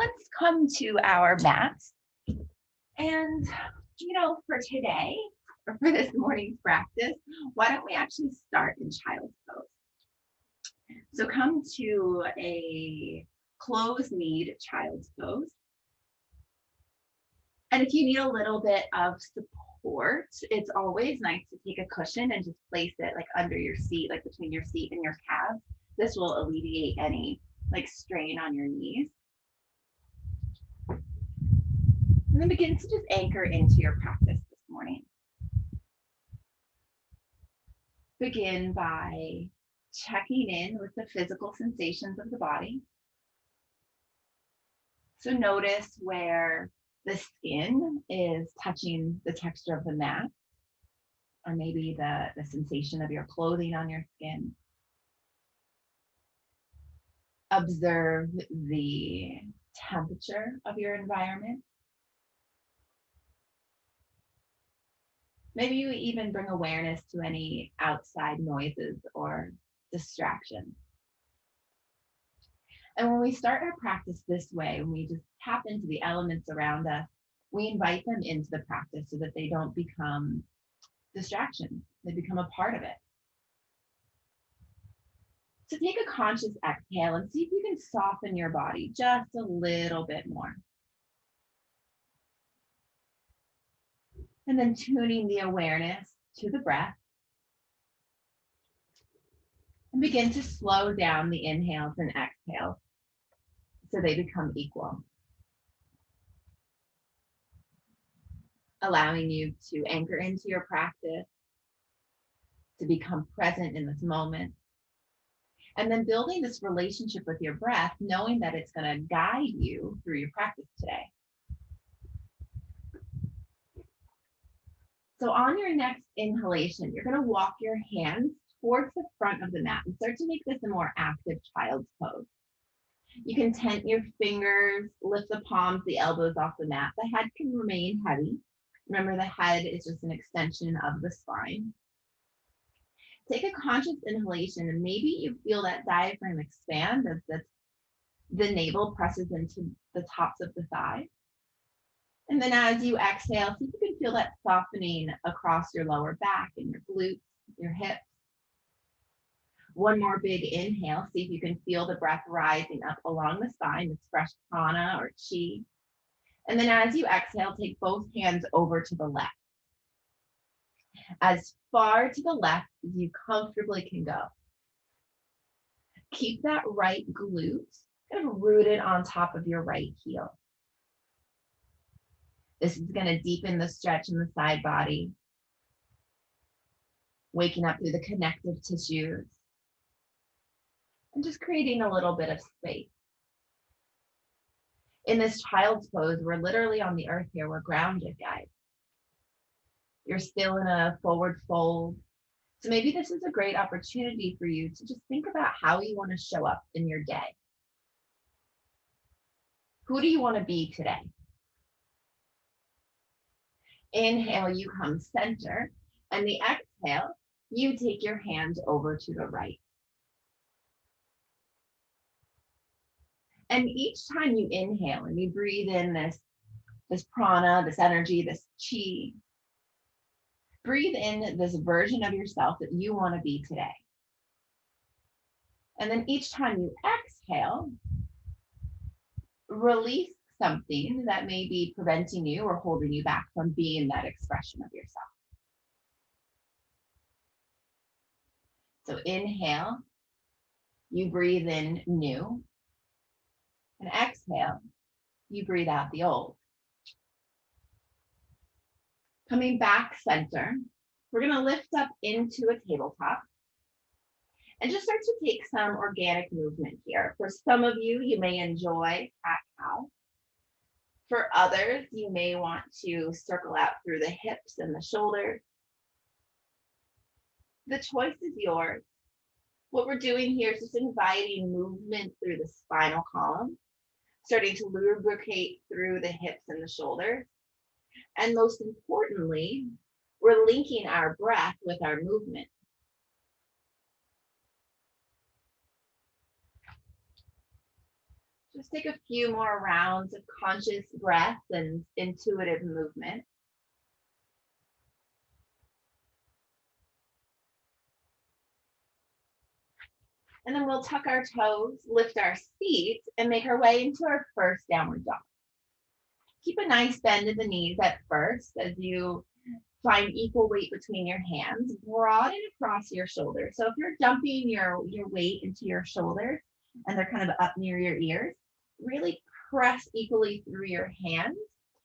let's come to our mats. And, for today, or for this morning's practice, why don't we actually start in child's pose? So come to a closed knee child's pose. And if you need a little bit of support, it's always nice to take a cushion and just place it like under your seat, like between your seat and your calves. This will alleviate any like strain on your knees. And then begin to just anchor into your practice this morning. Begin by checking in with the physical sensations of the body. So notice where the skin is touching the texture of the mat, or maybe the sensation of your clothing on your skin. Observe the temperature of your environment. Maybe you even bring awareness to any outside noises or distractions. And when we start our practice this way, when we just tap into the elements around us, we invite them into the practice so that they don't become distractions. They become a part of it. So take a conscious exhale and see if you can soften your body just a little bit more. And then tuning the awareness to the breath. And begin to slow down the inhales and exhales so they become equal. Allowing you to anchor into your practice, to become present in this moment. And then building this relationship with your breath, knowing that it's going to guide you through your practice today. So on your next inhalation, you're going to walk your hands towards the front of the mat and start to make this a more active child's pose. You can tent your fingers, lift the palms, the elbows off the mat. The head can remain heavy. Remember, the head is just an extension of the spine. Take a conscious inhalation and maybe you feel that diaphragm expand as the navel presses into the tops of the thighs. And then as you exhale, see if you can feel that softening across your lower back and your glutes, your hips. One more big inhale. See if you can feel the breath rising up along the spine, this fresh prana or chi. And then as you exhale, take both hands over to the left. As far to the left as you comfortably can go. Keep that right glute kind of rooted on top of your right heel. This is going to deepen the stretch in the side body, waking up through the connective tissues, and just creating a little bit of space. In this child's pose, we're literally on the earth here. We're grounded, guys. You're still in a forward fold. So maybe this is a great opportunity for you to just think about how you want to show up in your day. Who do you want to be today? Inhale, you come center, and the exhale, you take your hands over to the right. And each time you inhale and you breathe in this prana, this energy, this chi, breathe in this version of yourself that you want to be today. And then each time you exhale, release something that may be preventing you or holding you back from being that expression of yourself. So inhale, you breathe in new. And exhale, you breathe out the old. Coming back center, we're going to lift up into a tabletop and just start to take some organic movement here. For some of you, you may enjoy cat-cow. For others, you may want to circle out through the hips and the shoulders. The choice is yours. What we're doing here is just inviting movement through the spinal column, starting to lubricate through the hips and the shoulders. And most importantly, we're linking our breath with our movement. Just take a few more rounds of conscious breath and intuitive movement. And then we'll tuck our toes, lift our feet, and make our way into our first downward dog. Keep a nice bend in the knees at first as you find equal weight between your hands. Broaden across your shoulders. So if you're dumping your weight into your shoulders and they're kind of up near your ears, really press equally through your hands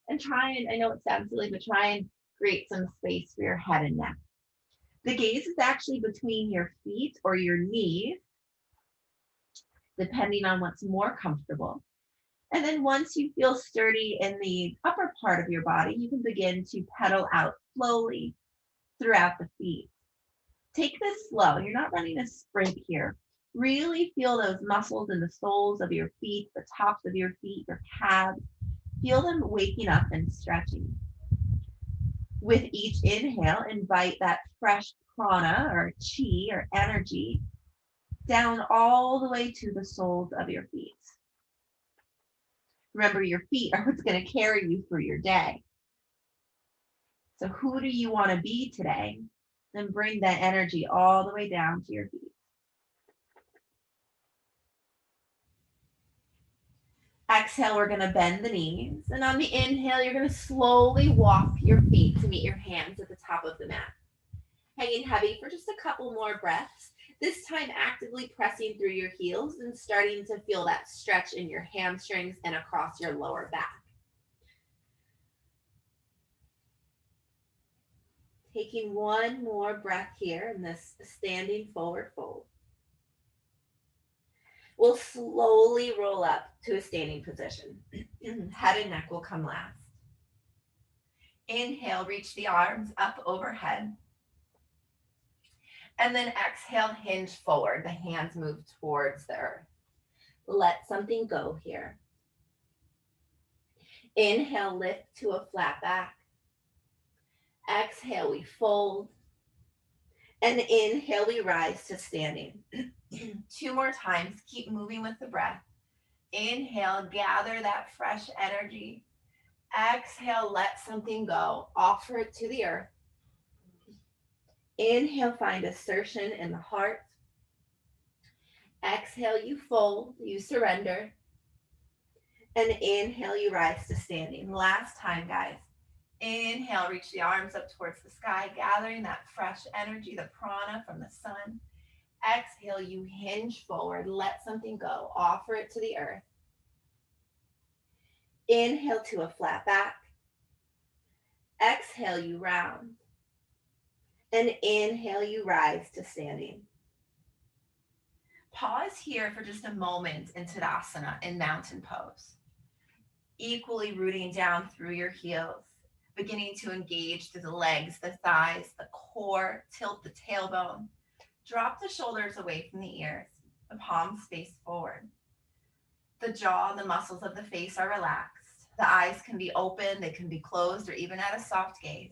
and try and, I know it sounds silly, but try and create some space for your head and neck. The gaze is actually between your feet or your knees, depending on what's more comfortable. And then once you feel sturdy in the upper part of your body, you can begin to pedal out slowly throughout the feet. Take this slow. You're not running a sprint here. Really feel those muscles in the soles of your feet, the tops of your feet, your calves. Feel them waking up and stretching. With each inhale, invite that fresh prana or chi or energy down all the way to the soles of your feet. Remember, your feet are what's going to carry you through your day. So who do you want to be today? Then bring that energy all the way down to your feet. Exhale, we're going to bend the knees. And on the inhale, you're going to slowly walk your feet to meet your hands at the top of the mat. Hanging heavy for just a couple more breaths. This time actively pressing through your heels and starting to feel that stretch in your hamstrings and across your lower back. Taking one more breath here in this standing forward fold. We'll slowly roll up to a standing position. Head and neck will come last. Inhale, reach the arms up overhead. And then exhale, hinge forward. The hands move towards the earth. Let something go here. Inhale, lift to a flat back. Exhale, we fold. And inhale, we rise to standing. 2 more times. Keep moving with the breath. Inhale, gather that fresh energy. Exhale, let something go. Offer it to the earth. Inhale, find assertion in the heart. Exhale, you fold, you surrender. And inhale, you rise to standing. Last time, guys. Inhale, reach the arms up towards the sky, gathering that fresh energy, the prana from the sun. Exhale, you hinge forward, let something go, offer it to the earth. Inhale to a flat back. Exhale, you round. And inhale, you rise to standing. Pause here for just a moment in Tadasana, in mountain pose. Equally rooting down through your heels, beginning to engage through the legs, the thighs, the core, tilt the tailbone. Drop the shoulders away from the ears, the palms face forward. The jaw and the muscles of the face are relaxed. The eyes can be open, they can be closed, or even at a soft gaze.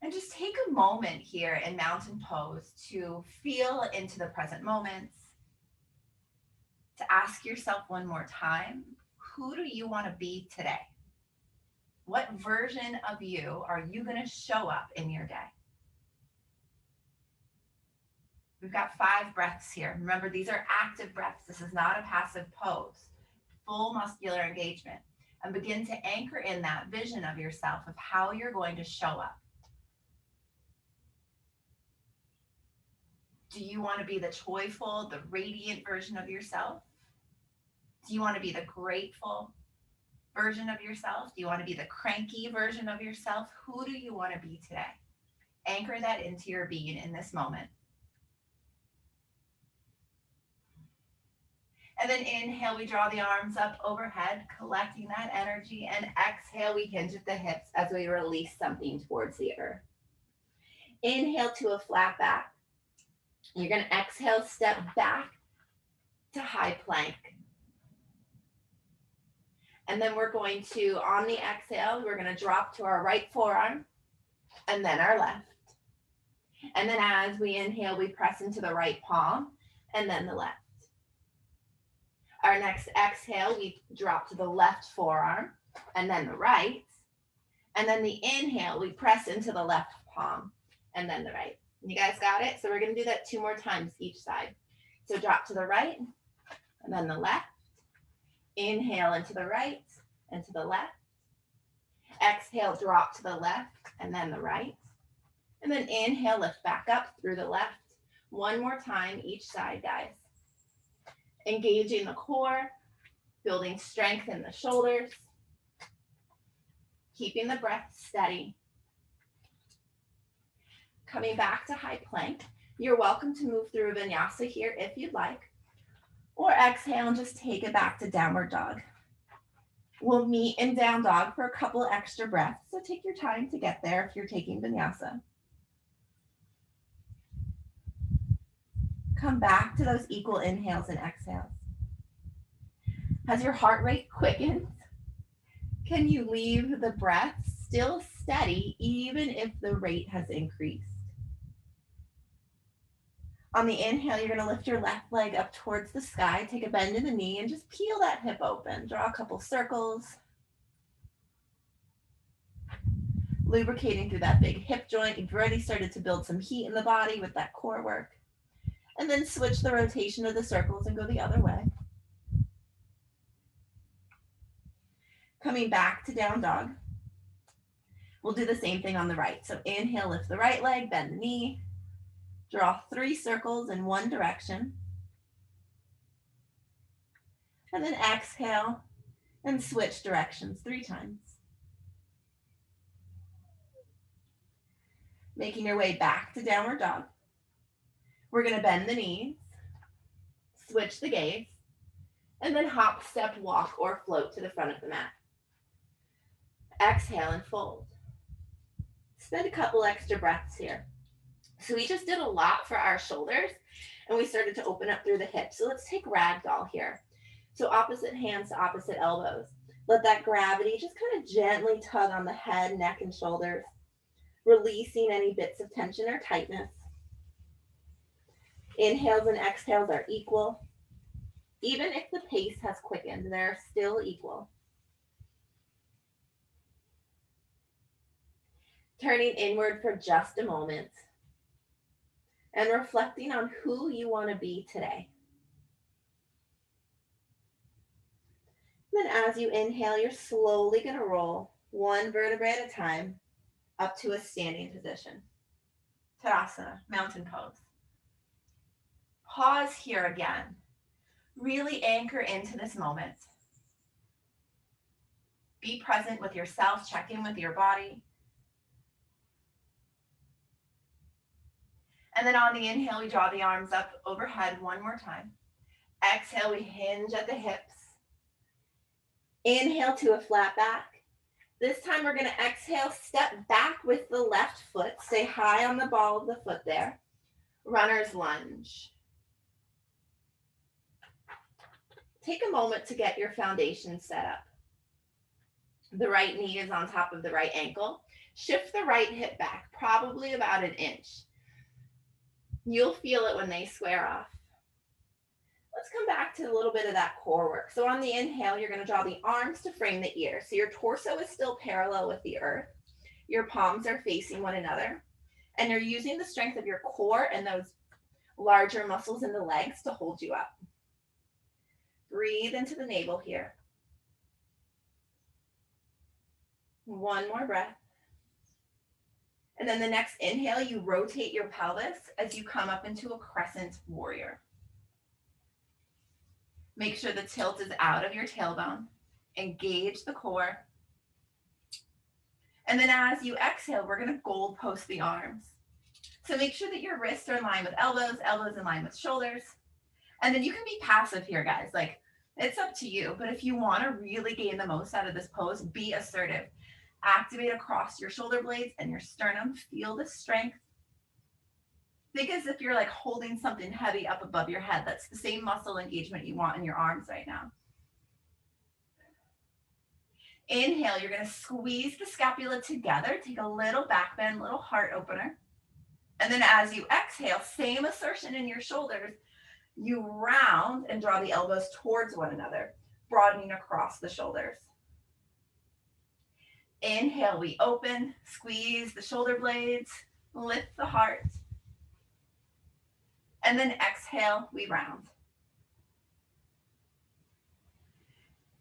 And just take a moment here in mountain pose to feel into the present moments, to ask yourself one more time, who do you want to be today? What version of you are you going to show up in your day? We've got 5 breaths here. Remember, these are active breaths. This is not a passive pose. Full muscular engagement. And begin to anchor in that vision of yourself of how you're going to show up. Do you want to be the joyful, the radiant version of yourself? Do you want to be the grateful version of yourself? Do you want to be the cranky version of yourself? Who do you want to be today? Anchor that into your being in this moment. And then inhale, we draw the arms up overhead, collecting that energy. And exhale, we hinge at the hips as we release something towards the earth. Inhale to a flat back. You're going to exhale, step back to high plank. And then we're going to, on the exhale, we're going to drop to our right forearm and then our left. And then as we inhale, we press into the right palm and then the left. Our next exhale, we drop to the left forearm and then the right. And then the inhale, we press into the left palm and then the right. You guys got it? So we're going to do that 2 more times each side. So drop to the right and then the left. Inhale into the right and to the left. Exhale, drop to the left and then the right. And then inhale, lift back up through the left. 1 more time each side, guys. Engaging the core, building strength in the shoulders, keeping the breath steady. Coming back to high plank. You're welcome to move through a vinyasa here if you'd like, or exhale and just take it back to downward dog. We'll meet in down dog for a couple extra breaths, so take your time to get there if you're taking vinyasa. Come back to those equal inhales and exhales. Has your heart rate quickened? Can you leave the breath still steady even if the rate has increased? On the inhale, you're going to lift your left leg up towards the sky, take a bend in the knee, and just peel that hip open. Draw a couple circles. Lubricating through that big hip joint. You've already started to build some heat in the body with that core work. And then switch the rotation of the circles and go the other way. Coming back to down dog. We'll do the same thing on the right. So inhale, lift the right leg, bend the knee. Draw 3 circles in one direction. And then exhale and switch directions 3 times. Making your way back to downward dog. We're going to bend the knees, switch the gaze, and then hop, step, walk, or float to the front of the mat. Exhale and fold. Spend a couple extra breaths here. So we just did a lot for our shoulders and we started to open up through the hips. So let's take ragdoll here. So opposite hands to opposite elbows. Let that gravity just kind of gently tug on the head, neck, and shoulders, releasing any bits of tension or tightness. Inhales and exhales are equal. Even if the pace has quickened, they're still equal. Turning inward for just a moment and reflecting on who you want to be today. Then as you inhale, you're slowly going to roll 1 vertebrae at a time up to a standing position. Tadasana, mountain pose. Pause here again. Really anchor into this moment. Be present with yourself, check in with your body. And then on the inhale, we draw the arms up overhead 1 more time. Exhale, we hinge at the hips. Inhale to a flat back. This time we're going to exhale, step back with the left foot. Stay high on the ball of the foot there. Runner's lunge. Take a moment to get your foundation set up. The right knee is on top of the right ankle. Shift the right hip back, probably about 1 inch. You'll feel it when they square off. Let's come back to a little bit of that core work. So on the inhale, you're going to draw the arms to frame the ear. So your torso is still parallel with the earth. Your palms are facing one another. And you're using the strength of your core and those larger muscles in the legs to hold you up. Breathe into the navel here. 1 more breath. And then the next inhale, you rotate your pelvis as you come up into a crescent warrior. Make sure the tilt is out of your tailbone. Engage the core. And then as you exhale, we're going to gold post the arms. So make sure that your wrists are in line with elbows, elbows in line with shoulders. And then you can be passive here, guys. Like, it's up to you. But if you want to really gain the most out of this pose, be assertive. Activate across your shoulder blades and your sternum. Feel the strength. Think as if you're like holding something heavy up above your head. That's the same muscle engagement you want in your arms right now. Inhale, you're going to squeeze the scapula together. Take a little back bend, little heart opener. And then as you exhale, same assertion in your shoulders. You round and draw the elbows towards one another, broadening across the shoulders. Inhale, we open, squeeze the shoulder blades, lift the heart. And then exhale, we round.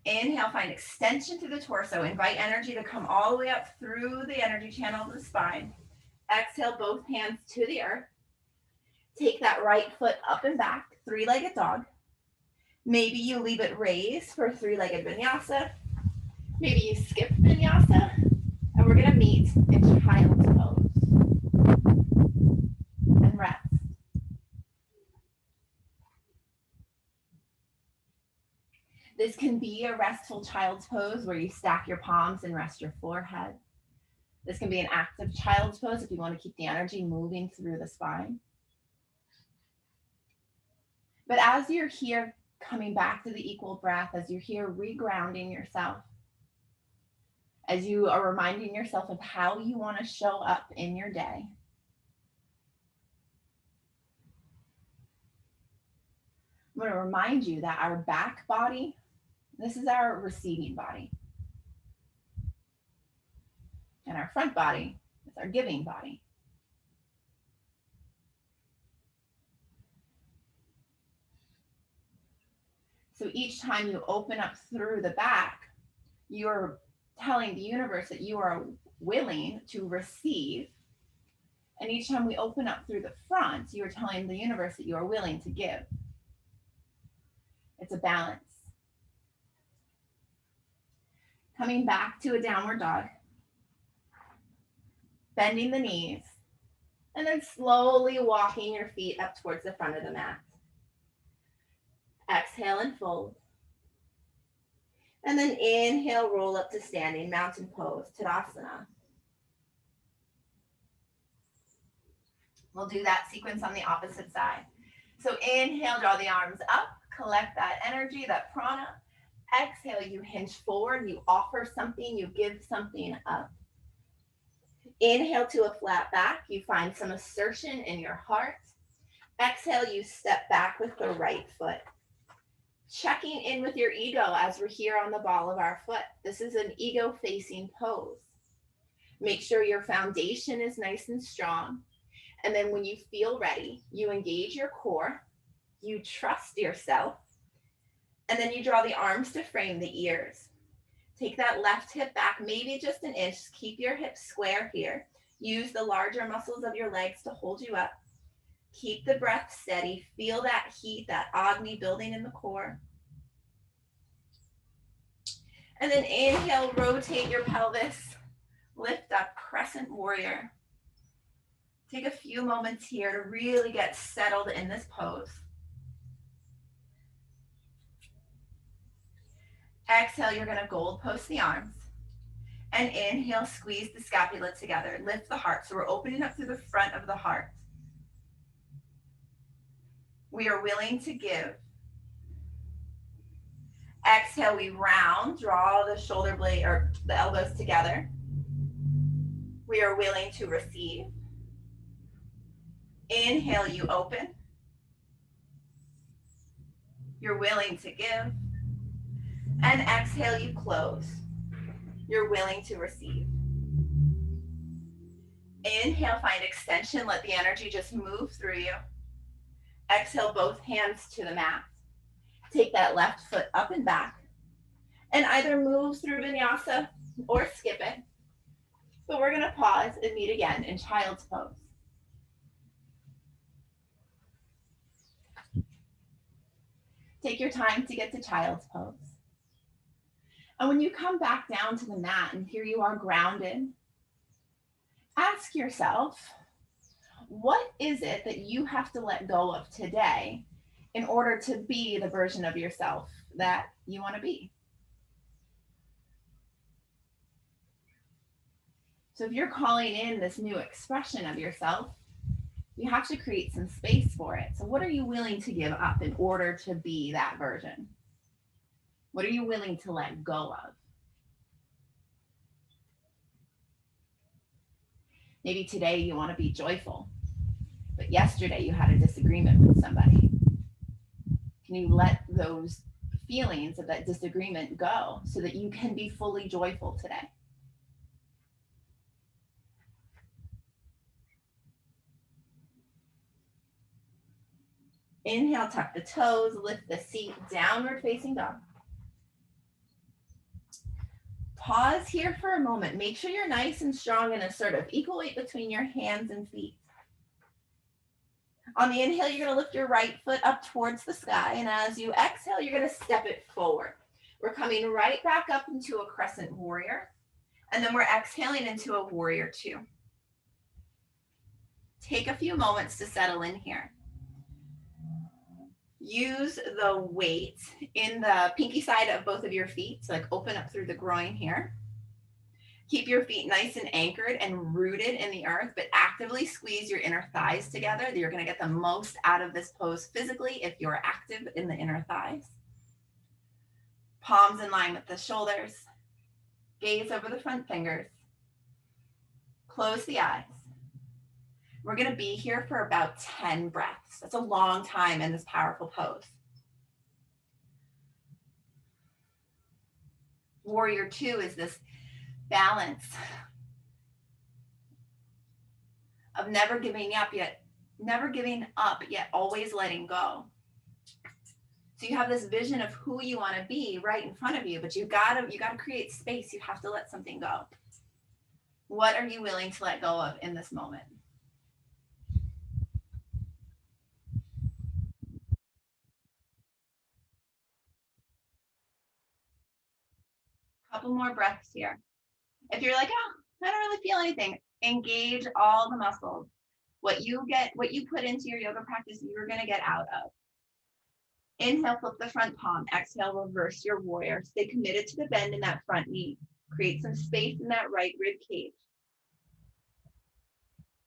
Inhale, find extension through the torso. Invite energy to come all the way up through the energy channel of the spine. Exhale, both hands to the earth. Take that right foot up and back, three-legged dog. Maybe you leave it raised for three-legged vinyasa. Maybe you skip vinyasa. And we're going to meet in child's pose. And rest. This can be a restful child's pose where you stack your palms and rest your forehead. This can be an active child's pose if you want to keep the energy moving through the spine. But as you're here coming back to the equal breath, as you're here regrounding yourself, as you are reminding yourself of how you want to show up in your day, I'm going to remind you that our back body, this is our receiving body. And our front body is our giving body. So each time you open up through the back, you're telling the universe that you are willing to receive. And each time we open up through the front, you are telling the universe that you are willing to give. It's a balance. Coming back to a downward dog, bending the knees, and then slowly walking your feet up towards the front of the mat. Exhale and fold. And then inhale, roll up to standing, mountain pose, Tadasana. We'll do that sequence on the opposite side. So inhale, draw the arms up, collect that energy, that prana. Exhale, you hinge forward, you offer something, you give something up. Inhale to a flat back, you find some assertion in your heart. Exhale, you step back with the right foot. Checking in with your ego as we're here on the ball of our foot. This is an ego facing pose. Make sure your foundation is nice and strong. And then when you feel ready, you engage your core, you trust yourself, and then you draw the arms to frame the ears. Take that left hip back, maybe just an inch. Keep your hips square here. Use the larger muscles of your legs to hold you up. Keep the breath steady. Feel that heat, that Agni building in the core. And then inhale, rotate your pelvis. Lift up, crescent warrior. Take a few moments here to really get settled in this pose. Exhale, you're going to gold post the arms. And inhale, squeeze the scapula together. Lift the heart. So we're opening up through the front of the heart. We are willing to give. Exhale, we round, draw the shoulder blade or the elbows together. We are willing to receive. Inhale, you open. You're willing to give. And exhale, you close. You're willing to receive. Inhale, find extension. Let the energy just move through you. Exhale, both hands to the mat. Take that left foot up and back. And either move through vinyasa or skip it. But we're going to pause and meet again in child's pose. Take your time to get to child's pose. And when you come back down to the mat and here you are grounded, ask yourself, what is it that you have to let go of today in order to be the version of yourself that you want to be? So if you're calling in this new expression of yourself, you have to create some space for it. So what are you willing to give up in order to be that version? What are you willing to let go of? Maybe today you want to be joyful, but yesterday you had a disagreement with somebody. Can you let those feelings of that disagreement go so that you can be fully joyful today? Inhale, tuck the toes, lift the seat, downward facing dog. Pause here for a moment. Make sure you're nice and strong and assertive. Equal weight between your hands and feet. On the inhale, you're going to lift your right foot up towards the sky. And as you exhale, you're going to step it forward. We're coming right back up into a crescent warrior. And then we're exhaling into a warrior two. Take a few moments to settle in here. Use the weight in the pinky side of both of your feet. So like open up through the groin here. Keep your feet nice and anchored and rooted in the earth, but actively squeeze your inner thighs together. You're going to get the most out of this pose physically if you're active in the inner thighs. Palms in line with the shoulders. Gaze over the front fingers. Close the eyes. We're going to be here for about 10 breaths. That's a long time in this powerful pose. Warrior two is this balance of never giving up yet always letting go. So you have this vision of who you want to be right in front of you, but you gotta create space. You have to let something go. What are you willing to let go of in this moment? Couple more breaths here. If you're like, oh, I don't really feel anything, engage all the muscles. What you put into your yoga practice, you're going to get out of. Inhale, flip the front palm. Exhale, reverse your warrior. Stay committed to the bend in that front knee. Create some space in that right rib cage.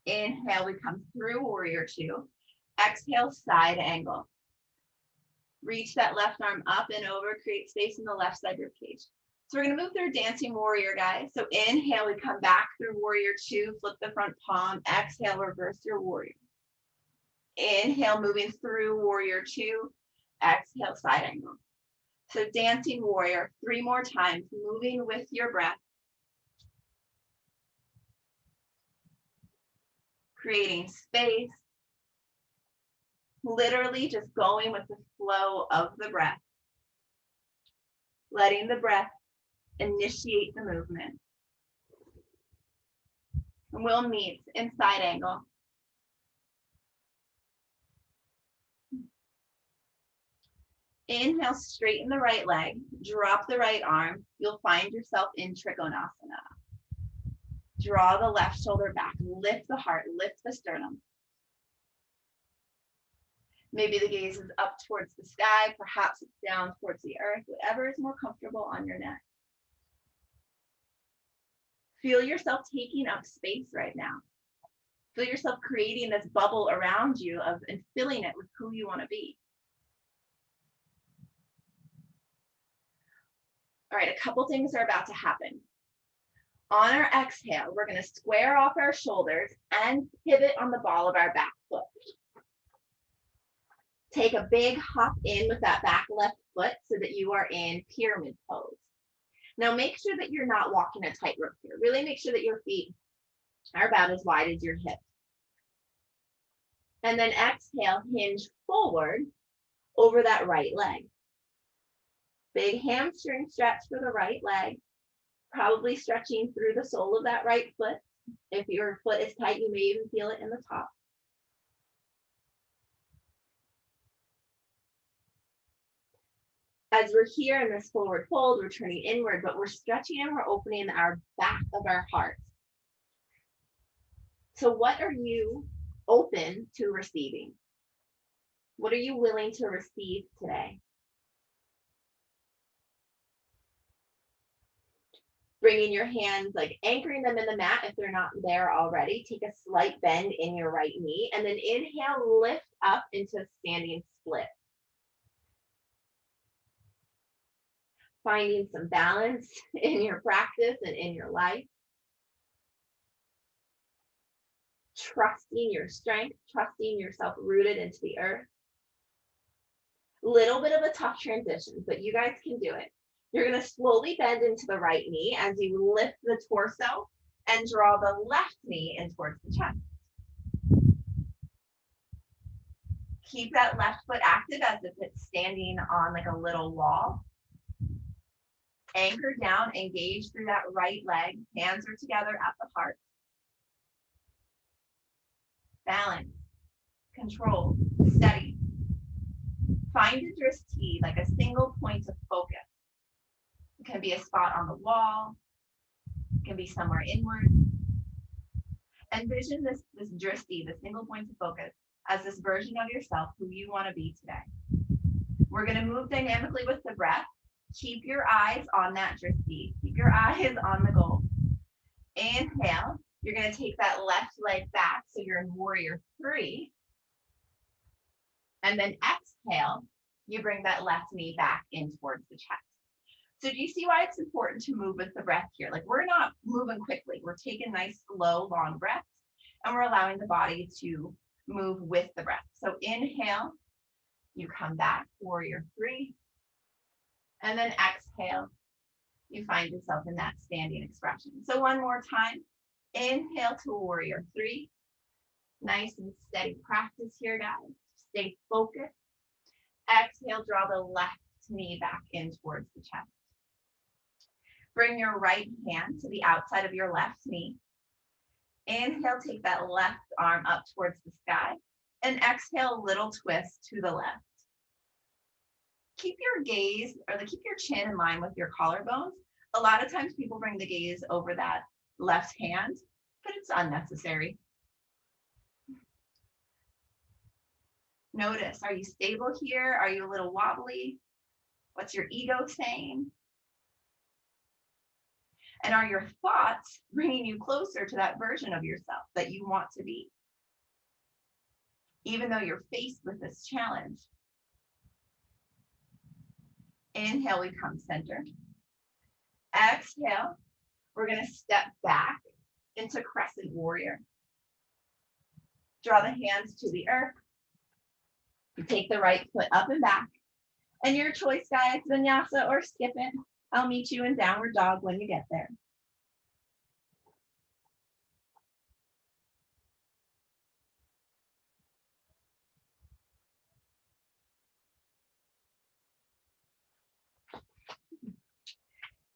Inhale, we come through warrior two. Exhale, side angle. Reach that left arm up and over. Create space in the left side rib cage. So we're going to move through dancing warrior, guys. So inhale, we come back through warrior two. Flip the front palm. Exhale, reverse your warrior. Inhale, moving through warrior two. Exhale, side angle. So dancing warrior, 3 more times, moving with your breath. Creating space. Literally just going with the flow of the breath. Letting the breath initiate the movement. And we'll meet in side angle. Inhale, straighten the right leg, drop the right arm. You'll find yourself in Trikonasana. Draw the left shoulder back, lift the heart, lift the sternum. Maybe the gaze is up towards the sky, perhaps it's down towards the earth, whatever is more comfortable on your neck. Feel yourself taking up space right now. Feel yourself creating this bubble around you and filling it with who you want to be. All right, a couple things are about to happen. On our exhale, we're going to square off our shoulders and pivot on the ball of our back foot. Take a big hop in with that back left foot so that you are in pyramid pose. Now make sure that you're not walking a tightrope here. Really make sure that your feet are about as wide as your hips. And then exhale, hinge forward over that right leg. Big hamstring stretch for the right leg, probably stretching through the sole of that right foot. If your foot is tight, you may even feel it in the top. As we're here in this forward fold, we're turning inward, but we're stretching and we're opening our back of our heart. So what are you open to receiving? What are you willing to receive today? Bringing your hands, like anchoring them in the mat if they're not there already. Take a slight bend in your right knee and then inhale, lift up into standing split. Finding some balance in your practice and in your life. Trusting your strength, trusting yourself rooted into the earth. Little bit of a tough transition, but you guys can do it. You're going to slowly bend into the right knee as you lift the torso and draw the left knee in towards the chest. Keep that left foot active as if it's standing on like a little wall. Anchor down, engage through that right leg. Hands are together at the heart. Balance, control, steady. Find a drishti, like a single point of focus. It can be a spot on the wall. It can be somewhere inward. Envision this drishti, the single point of focus, as this version of yourself who you want to be today. We're going to move dynamically with the breath. Keep your eyes on that drishti. Keep your eyes on the goal. Inhale. You're going to take that left leg back, so you're in warrior 3. And then exhale, you bring that left knee back in towards the chest. So do you see why it's important to move with the breath here? Like, we're not moving quickly. We're taking nice, slow, long breaths, and we're allowing the body to move with the breath. So inhale, you come back, warrior 3. And then exhale, you find yourself in that standing expression. So one more time. Inhale to warrior 3. Nice and steady practice here, guys. Stay focused. Exhale, draw the left knee back in towards the chest. Bring your right hand to the outside of your left knee. Inhale, take that left arm up towards the sky. And exhale, little twist to the left. Keep your gaze, or keep your chin in line with your collarbones. A lot of times people bring the gaze over that left hand, but it's unnecessary. Notice, are you stable here? Are you a little wobbly? What's your ego saying? And are your thoughts bringing you closer to that version of yourself that you want to be? Even though you're faced with this challenge. Inhale, we come center. Exhale, we're going to step back into crescent warrior. Draw the hands to the earth. You take the right foot up and back. And your choice, guys, vinyasa or skip it. I'll meet you in downward dog when you get there.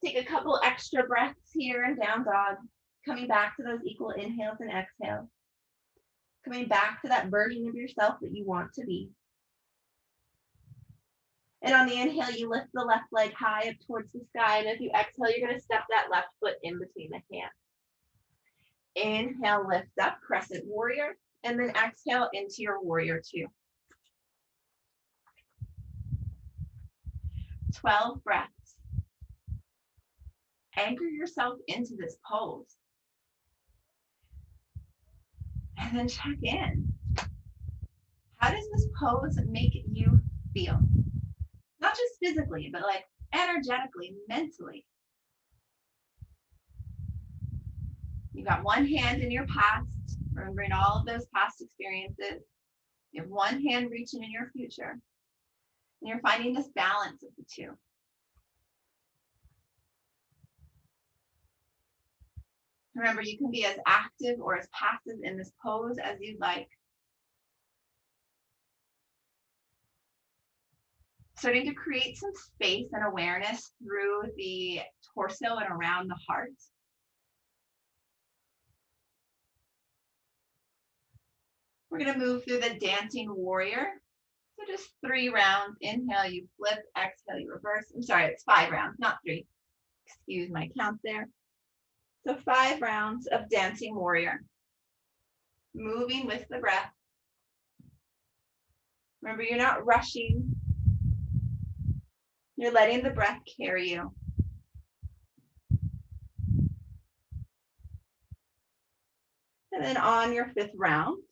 Take a couple extra breaths here in down dog. Coming back to those equal inhales and exhales. Coming back to that version of yourself that you want to be. And on the inhale, you lift the left leg high up towards the sky. And if you exhale, you're going to step that left foot in between the hands. Inhale, lift up, crescent warrior. And then exhale into your warrior 2. 12 breaths. Anchor yourself into this pose. And then check in. How does this pose make you feel? Not just physically, but like energetically, mentally. You got one hand in your past, remembering all of those past experiences. You have one hand reaching in your future. And you're finding this balance of the two. Remember, you can be as active or as passive in this pose as you'd like. Starting to create some space and awareness through the torso and around the heart. We're going to move through the dancing warrior. So just 3 rounds. Inhale, you flip. Exhale, you reverse. I'm sorry, it's 5 rounds, not 3. Excuse my count there. So 5 rounds of dancing warrior. Moving with the breath. Remember, you're not rushing. You're letting the breath carry you. And then on your 5th round,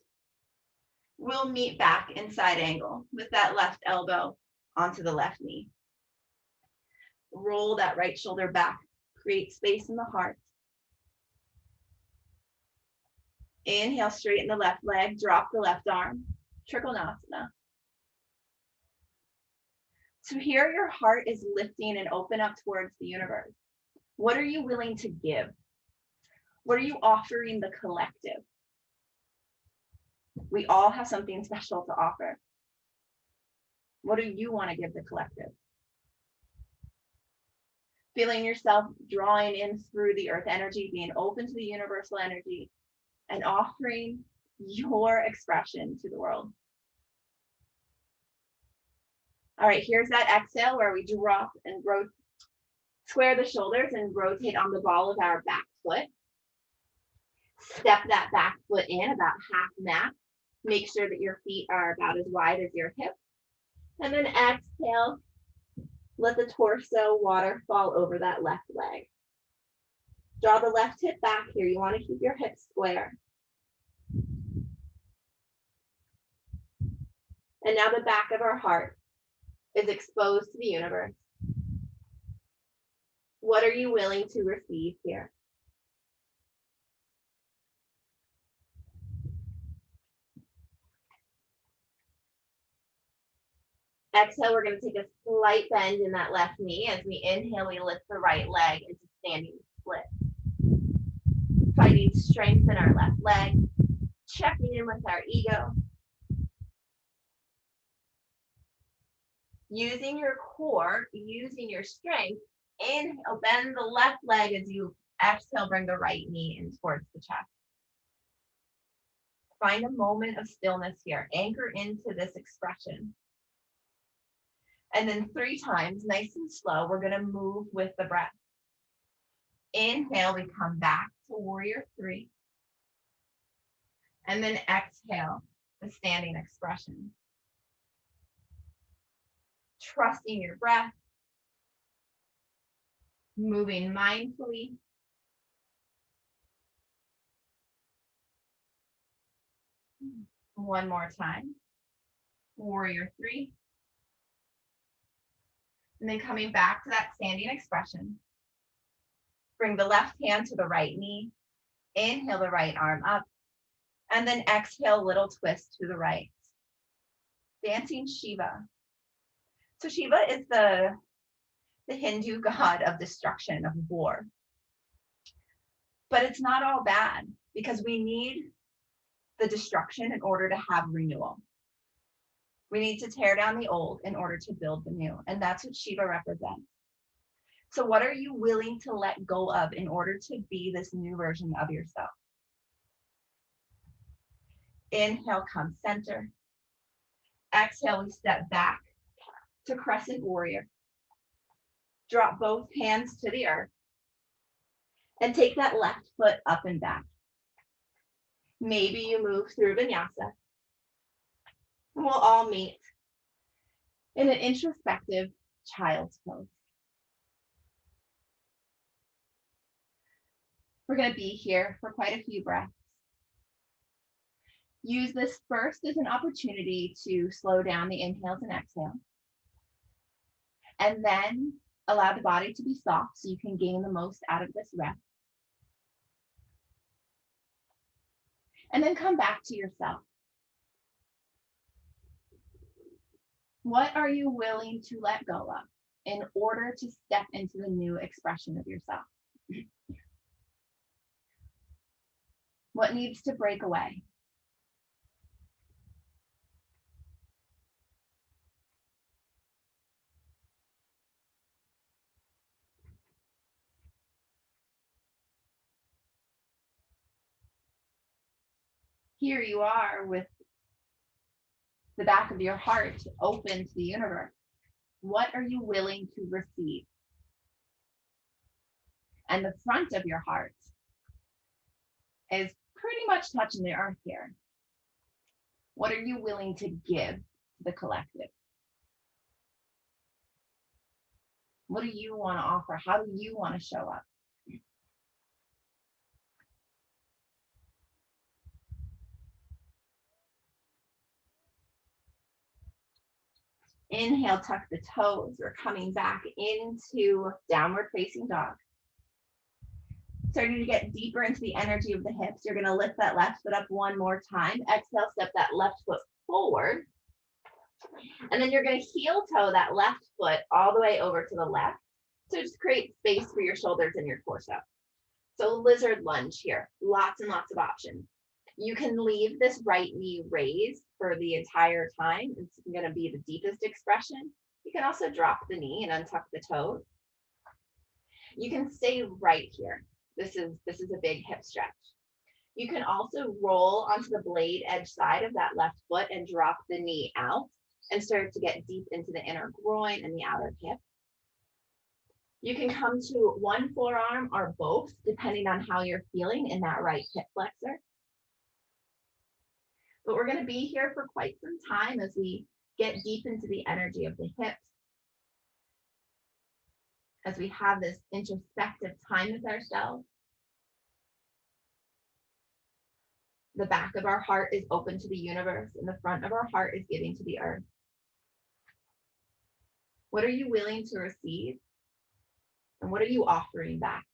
we'll meet back in side angle with that left elbow onto the left knee. Roll that right shoulder back. Create space in the heart. Inhale, straighten the left leg. Drop the left arm. Trikonasana. So here your heart is lifting and open up towards the universe. What are you willing to give? What are you offering the collective? We all have something special to offer. What do you want to give the collective? Feeling yourself drawing in through the earth energy, being open to the universal energy, and offering your expression to the world. All right, here's that exhale where we drop and square the shoulders and rotate on the ball of our back foot. Step that back foot in about half mat. Make sure that your feet are about as wide as your hips. And then exhale, let the torso waterfall over that left leg. Draw the left hip back here. You want to keep your hips square. And now the back of our heart is exposed to the universe. What are you willing to receive here? Exhale, we're going to take a slight bend in that left knee. As we inhale, we lift the right leg into standing split. Finding strength in our left leg, checking in with our ego. Using your core, using your strength, inhale, bend the left leg as you exhale, bring the right knee in towards the chest. Find a moment of stillness here. Anchor into this expression. And then 3 times, nice and slow, we're going to move with the breath. Inhale, we come back to warrior 3. And then exhale, the standing expression. Trusting your breath. Moving mindfully. One more time. Warrior 3. And then coming back to that standing expression. Bring the left hand to the right knee. Inhale the right arm up. And then exhale, little twist to the right. Dancing Shiva. So Shiva is the Hindu god of destruction, of war. But it's not all bad, because we need the destruction in order to have renewal. We need to tear down the old in order to build the new. And that's what Shiva represents. So what are you willing to let go of in order to be this new version of yourself? Inhale, come center. Exhale, we step back to crescent warrior. Drop both hands to the earth. And take that left foot up and back. Maybe you move through vinyasa. And we'll all meet in an introspective child's pose. We're going to be here for quite a few breaths. Use this first as an opportunity to slow down the inhales and exhales. And then allow the body to be soft so you can gain the most out of this rest. And then come back to yourself. What are you willing to let go of in order to step into the new expression of yourself? What needs to break away? Here you are with the back of your heart open to the universe. What are you willing to receive? And the front of your heart is pretty much touching the earth here. What are you willing to give to the collective? What do you want to offer? How do you want to show up? Inhale, tuck the toes. We're coming back into downward facing dog. Starting to get deeper into the energy of the hips. You're going to lift that left foot up one more time. Exhale, step that left foot forward. And then you're going to heel toe that left foot all the way over to the left. So just create space for your shoulders and your torso. So lizard lunge here, lots and lots of options. You can leave this right knee raised for the entire time. It's going to be the deepest expression. You can also drop the knee and untuck the toes. You can stay right here. This is a big hip stretch. You can also roll onto the blade edge side of that left foot and drop the knee out and start to get deep into the inner groin and the outer hip. You can come to one forearm or both, depending on how you're feeling in that right hip flexor. But we're going to be here for quite some time as we get deep into the energy of the hips, as we have this introspective time with ourselves. The back of our heart is open to the universe, and the front of our heart is giving to the earth. What are you willing to receive? And what are you offering back?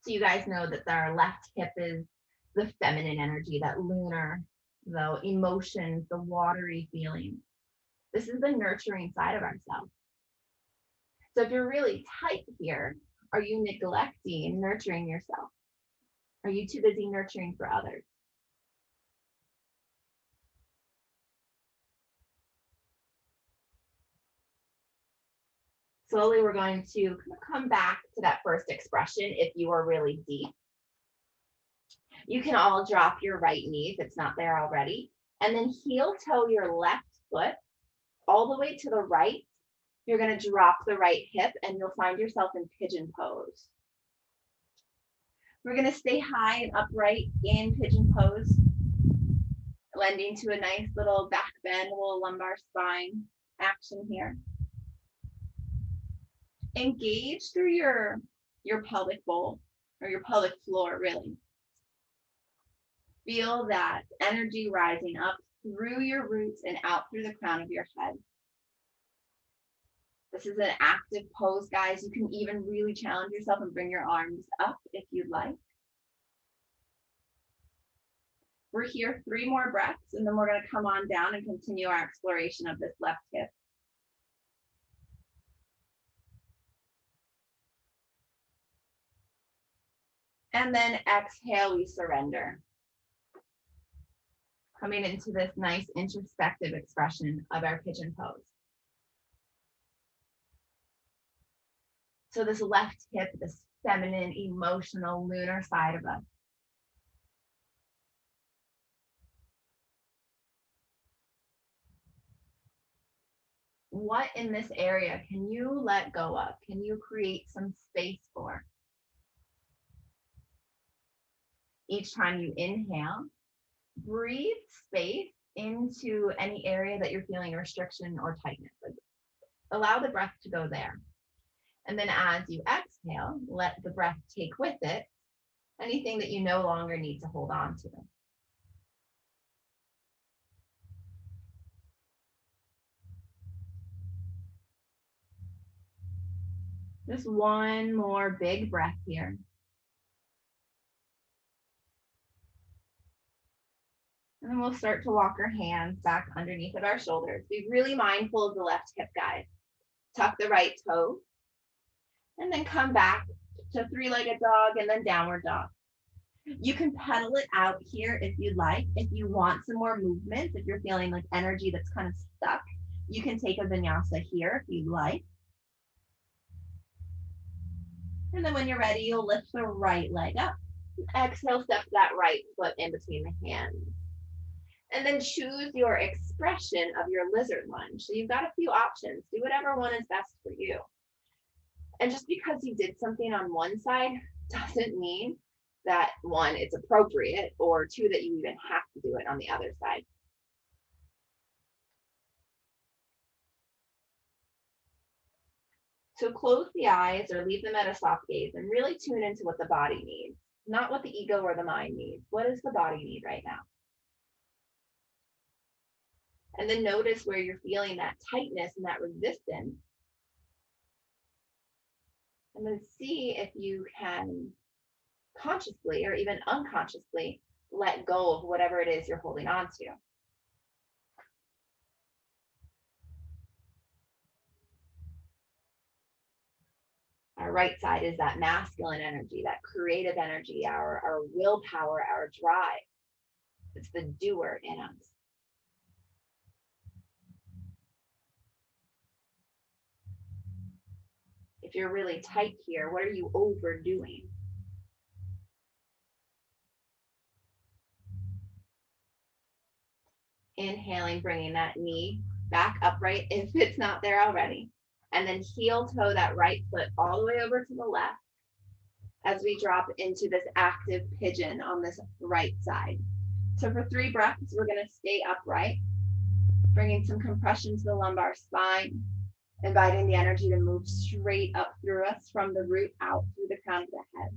So you guys know that our left hip is the feminine energy, that lunar, the emotions, the watery feeling. This is the nurturing side of ourselves. So if you're really tight here, are you neglecting nurturing yourself? Are you too busy nurturing for others? Slowly, we're going to come back to that first expression if you are really deep. You can all drop your right knee if it's not there already, and then heel toe your left foot all the way to the right. You're going to drop the right hip and you'll find yourself in pigeon pose. We're going to stay high and upright in pigeon pose, lending to a nice little back bend, a little lumbar spine action here. Engage through your pelvic bowl or your pelvic floor, really. Feel that energy rising up through your roots and out through the crown of your head. This is an active pose, guys. You can even really challenge yourself and bring your arms up if you'd like. We're here 3 more breaths, and then we're going to come on down and continue our exploration of this left hip. And then exhale, we surrender. Coming into this nice introspective expression of our pigeon pose. So this left hip, this feminine, emotional, lunar side of us. What in this area can you let go of? Can you create some space for? Each time you inhale, breathe space into any area that you're feeling restriction or tightness. Allow the breath to go there. And then as you exhale, let the breath take with it anything that you no longer need to hold on to. Just one more big breath here. And then we'll start to walk our hands back underneath of our shoulders. Be really mindful of the left hip, guys. Tuck the right toe. And then come back to 3-legged dog and then downward dog. You can pedal it out here if you'd like. If you want some more movement, if you're feeling like energy that's kind of stuck, you can take a vinyasa here if you'd like. And then when you're ready, you'll lift the right leg up. Exhale, step that right foot in between the hands. And then choose your expression of your lizard lunge. So you've got a few options. Do whatever one is best for you. And just because you did something on one side doesn't mean that 1, it's appropriate, or 2, that you even have to do it on the other side. So close the eyes or leave them at a soft gaze and really tune into what the body needs, not what the ego or the mind needs. What does the body need right now? And then notice where you're feeling that tightness and that resistance. And then see if you can consciously or even unconsciously let go of whatever it is you're holding on to. Our right side is that masculine energy, that creative energy, our willpower, our drive. It's the doer in us. If you're really tight here, what are you overdoing? Inhaling, bringing that knee back upright if it's not there already. And then heel toe that right foot all the way over to the left as we drop into this active pigeon on this right side. So for 3 breaths, we're going to stay upright, bringing some compression to the lumbar spine, inviting the energy to move straight up through us from the root out through the crown of the head.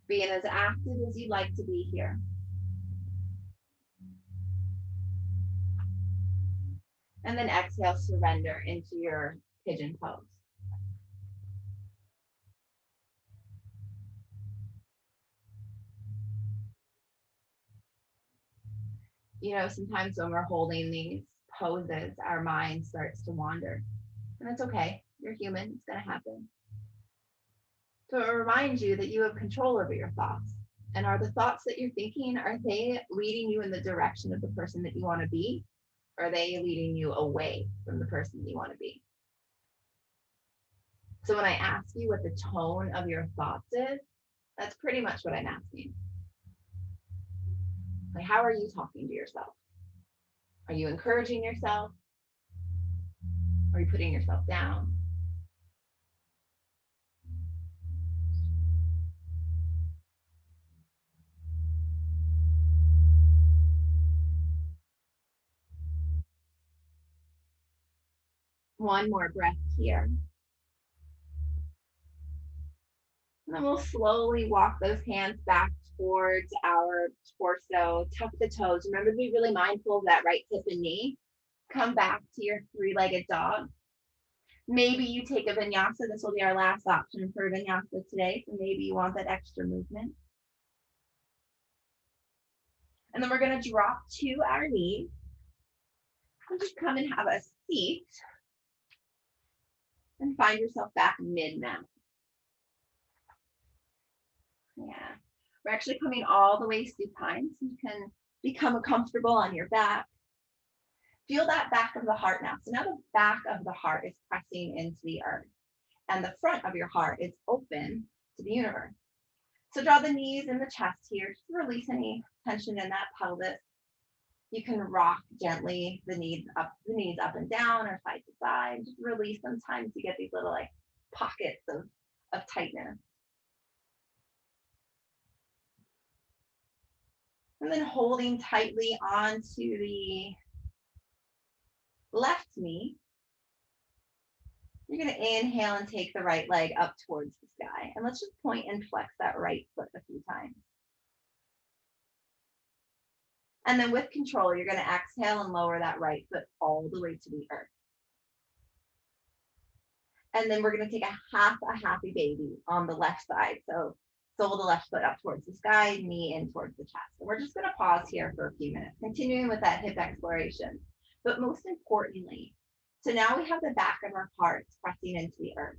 Being as active as you'd like to be here. And then exhale, surrender into your pigeon pose. You know, sometimes when we're holding these poses, our mind starts to wander. And that's okay. You're human. It's going to happen. So it reminds you that you have control over your thoughts. And are the thoughts that you're thinking, are they leading you in the direction of the person that you want to be? Or are they leading you away from the person that you want to be? So when I ask you what the tone of your thoughts is, that's pretty much what I'm asking. Like, how are you talking to yourself? Are you encouraging yourself? Are you putting yourself down? One more breath here. And then we'll slowly walk those hands back towards our torso, tuck the toes. Remember to be really mindful of that right hip and knee. Come back to your 3-legged dog. Maybe you take a vinyasa. This will be our last option for vinyasa today. So maybe you want that extra movement. And then we're going to drop to our knees. And just come and have a seat. And find yourself back mid-mat. Yeah. We're actually coming all the way supine, so you can become comfortable on your back. Feel that back of the heart now. So now the back of the heart is pressing into the earth, and the front of your heart is open to the universe. So draw the knees in the chest here. Just release any tension in that pelvis. You can rock gently the knees up and down or side to side. Just release sometimes you get these little like pockets of tightness. And then holding tightly onto the left knee, you're going to inhale and take the right leg up towards the sky. And let's just point and flex that right foot a few times. And then with control, you're going to exhale and lower that right foot all the way to the earth. And then we're going to take a happy baby on the left side. So sole the left foot up towards the sky, knee in towards the chest. And we're just going to pause here for a few minutes, continuing with that hip exploration. But most importantly, so now we have the back of our hearts pressing into the earth.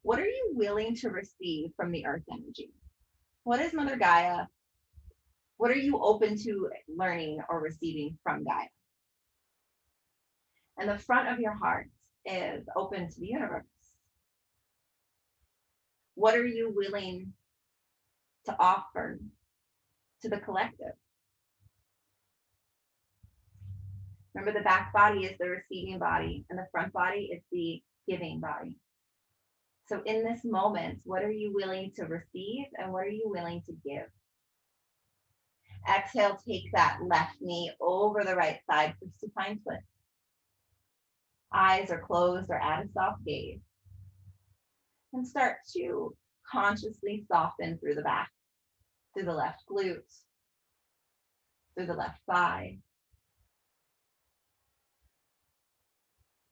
What are you willing to receive from the earth energy? What is Mother Gaia? What are you open to learning or receiving from Gaia? And the front of your heart is open to the universe. What are you willing to offer to the collective? Remember, the back body is the receiving body, and the front body is the giving body. So in this moment, what are you willing to receive and what are you willing to give? Exhale, take that left knee over the right side for supine twist. Eyes are closed or at a soft gaze. And start to consciously soften through the back, through the left glutes, through the left thigh.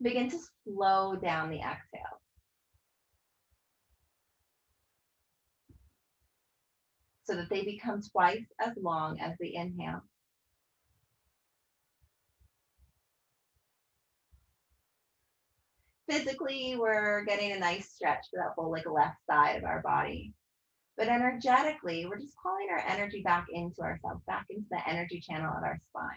Begin to slow down the exhale. so that they become twice as long as the inhale. Physically, we're getting a nice stretch for that whole left side of our body. But energetically, we're just calling our energy back into ourselves, back into the energy channel of our spine.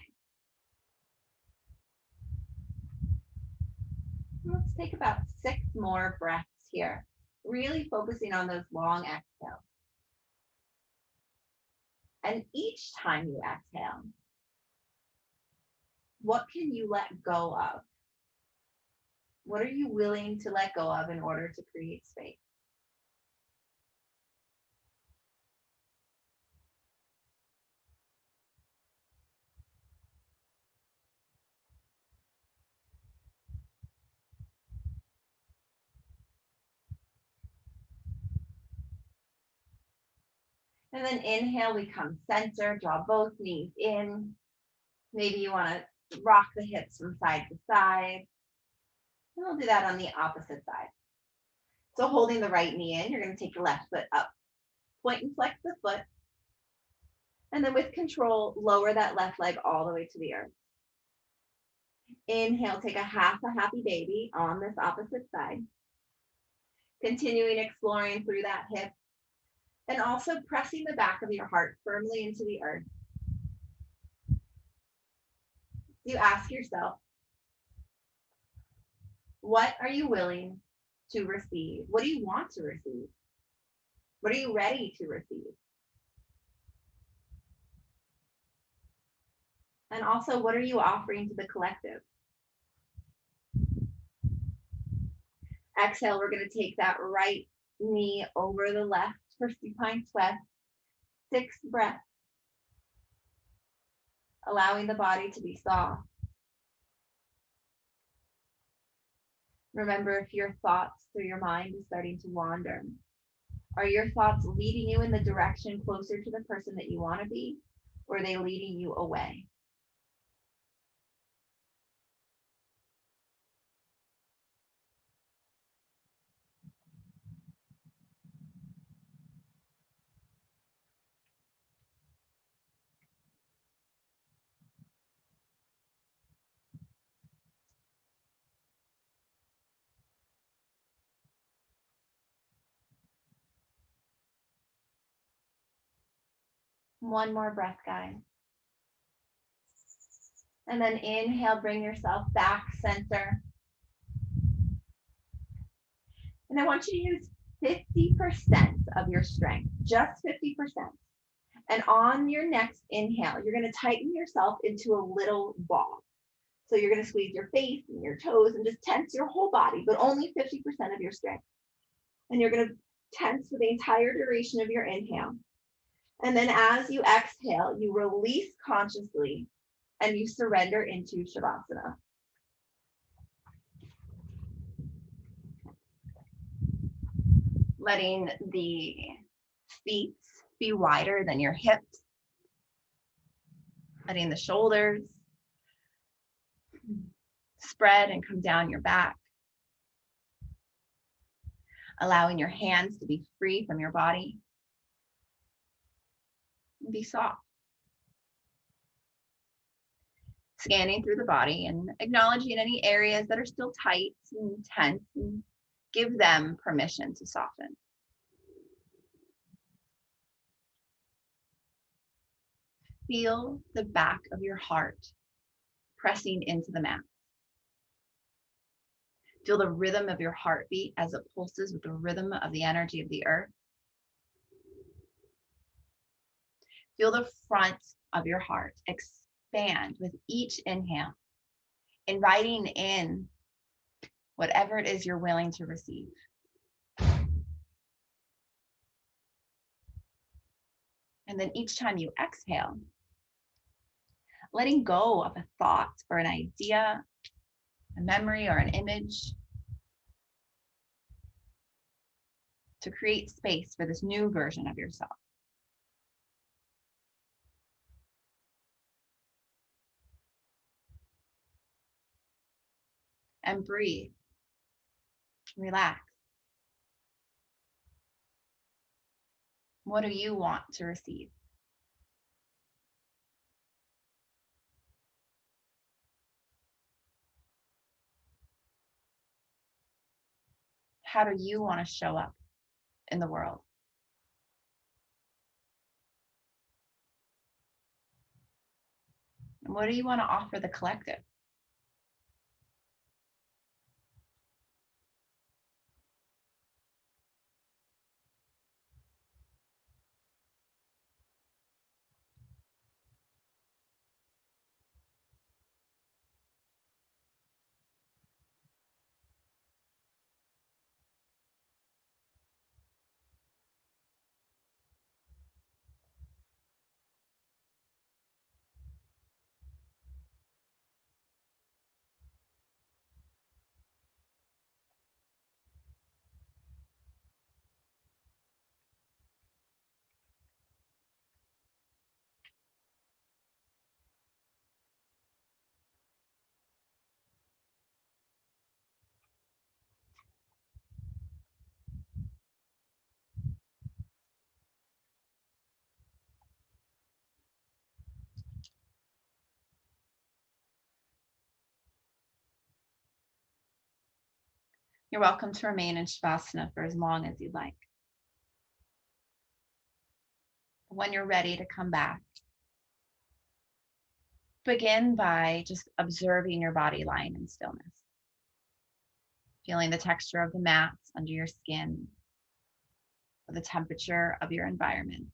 Let's take about 6 more breaths here, really focusing on those long exhales. And each time you exhale, what can you let go of? What are you willing to let go of in order to create space? And then inhale, we come center, draw both knees in. Maybe you want to rock the hips from side to side. And we'll do that on the opposite side. So holding the right knee in, you're going to take the left foot up. Point and flex the foot. And then with control, lower that left leg all the way to the earth. Inhale, take a half a happy baby on this opposite side. Continuing exploring through that hip. And also pressing the back of your heart firmly into the earth. You ask yourself, what are you willing to receive? What do you want to receive? What are you ready to receive? And also, what are you offering to the collective? Exhale, we're going to take that right knee over the left for supine twist. 6 breaths. Allowing the body to be soft. Remember, if your thoughts through your mind is starting to wander, are your thoughts leading you in the direction closer to the person that you want to be, or are they leading you away? One more breath, guys. And then inhale, bring yourself back center. And I want you to use 50% of your strength, just 50%. And on your next inhale, you're going to tighten yourself into a little ball. So you're going to squeeze your face and your toes and just tense your whole body, but only 50% of your strength. And you're going to tense for the entire duration of your inhale. And then as you exhale, you release consciously and you surrender into Shavasana. Letting the feet be wider than your hips. Letting the shoulders spread and come down your back. Allowing your hands to be free from your body. And be soft. Scanning through the body and acknowledging any areas that are still tight and tense, and give them permission to soften. Feel the back of your heart pressing into the mat. Feel the rhythm of your heartbeat as it pulses with the rhythm of the energy of the earth. Feel the front of your heart expand with each inhale, inviting in whatever it is you're willing to receive. And then each time you exhale, letting go of a thought or an idea, a memory or an image, to create space for this new version of yourself. And breathe. Relax. What do you want to receive? How do you want to show up in the world? And what do you want to offer the collective? You're welcome to remain in Shavasana for as long as you'd like. When you're ready to come back, begin by just observing your body lying in stillness, feeling the texture of the mats under your skin, or the temperature of your environment.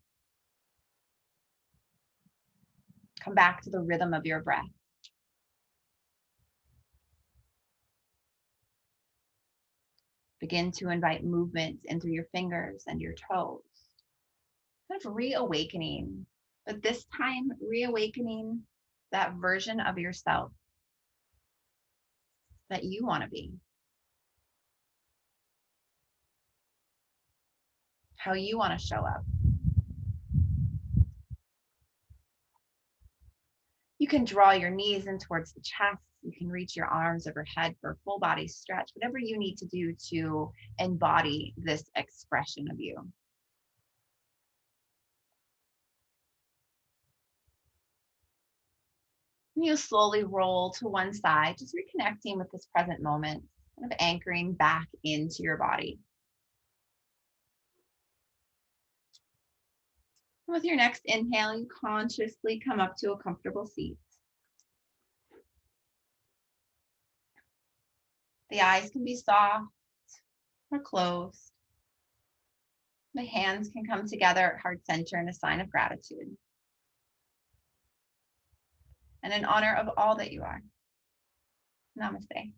Come back to the rhythm of your breath. Begin to invite movements in through your fingers and your toes, kind of reawakening, but this time reawakening that version of yourself that you want to be, how you want to show up. You can draw your knees in towards the chest. You can reach your arms overhead for a full body stretch, whatever you need to do to embody this expression of you. And you slowly roll to one side, just reconnecting with this present moment, kind of anchoring back into your body. And with your next inhale, you consciously come up to a comfortable seat. The eyes can be soft or closed. The hands can come together at heart center in a sign of gratitude and in honor of all that you are. Namaste.